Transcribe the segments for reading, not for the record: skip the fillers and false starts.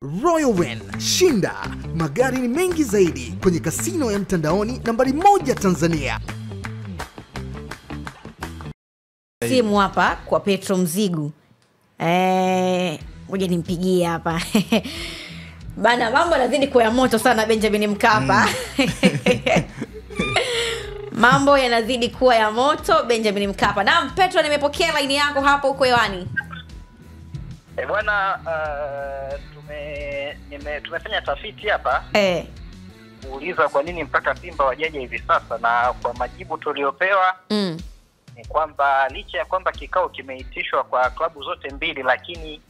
Royal Win, shinda magari ni mengi zaidi kwenye kasino ya mtandaoni nambari 1 Tanzania. Simu hapa kwa Petro Mzigu. Ngoja nimpigie hapa. Bana, mambo yanazidi kuwa moto sana Benjamin Mkapa. Mambo yanazidi kuwa ya moto Benjamin Mkapa. Naam Petro, nimepokea line yako hapo uko hewani. Bwana, tumefanya tafiti hapa. Kuuliza kwa nini mpaka Simba wajaje hivi sasa, na kwa majibu tuliopewa ni kwamba licha ya kwamba kikao kimeitishwa kwa klabu zote mbili, lakini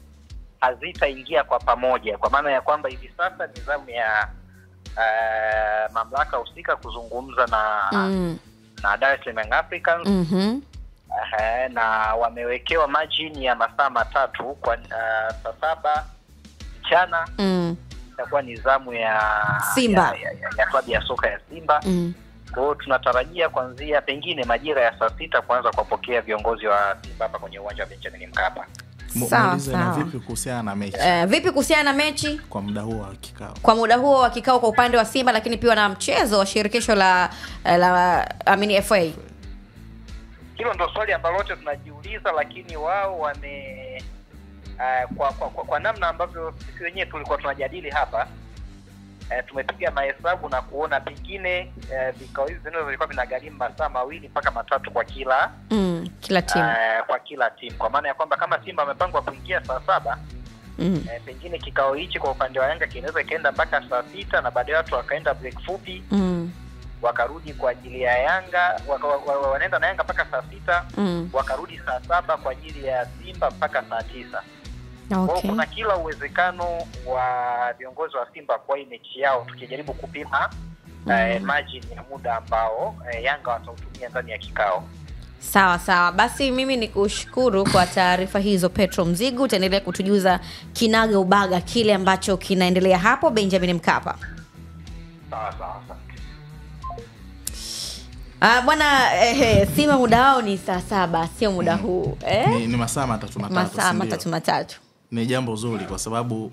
hazitaingia kwa pamoja, kwa maana ya kwamba hivi sasa ni zamu ya mamlaka husika kuzungumza na Dar es Salaam Africans. Na wamewekewa margin ya masaa 3 kwa saa 7 mchana. Itakuwa ni zamu ya Simba ya klabu ya soka ya Simba. Kwa hiyo tunatarajia kuanzia pengine majira ya saa 6 kuanza kupokea viongozi wa Simba hapa kwenye uwanja wa Benjamin Mkapa. Sawa. Vipi kuhusiana na mechi? Vipi kuhusiana na mechi kwa muda huo wa kikao? Kwa muda huo wa kikao kwa upande wa Simba, lakini pia na mchezo wa shirikisho la FA. Hilo ndio swali ambalo wote tunajiuliza, lakini wao wame kwa namna ambavyo sisi wenyewe tulikuwa tunajadili hapa, tumepiga mahesabu na kuona pengine vikao hivi vilikuwa vinagharimu masaa 2 mpaka 3 kwa kila timu. Kwa kila timu, kwa maana ya kwamba kama Simba amepangwa kuingia saa 7, pengine kikao hichi kwa upande wa Yanga kinaweza kaenda mpaka saa 6, na baadaye watu wakaenda break fupi, wakarudi kwa ajili ya Yanga, wanaenda na Yanga mpaka saa 6, wakarudi saa 7 kwa ajili ya Simba mpaka saa 9. Kwa kuna kila uwezekano wa viongozi wa Simba kwa hii mechi yao, tukijaribu kupima margin ya muda ambao Yanga watautumia ndani ya kikao. Sawa. Basi mimi nikushukuru kwa taarifa hizo Petro Mzigu. Utaendelea kutujuza kinaga ubaga kile ambacho kinaendelea hapo Benjamin Mkapa. Sawa. Bwana, Simba muda wao ni saa 7, sio muda huu. Ni masaa 3. Masaa 3. Ni jambo zuri kwa sababu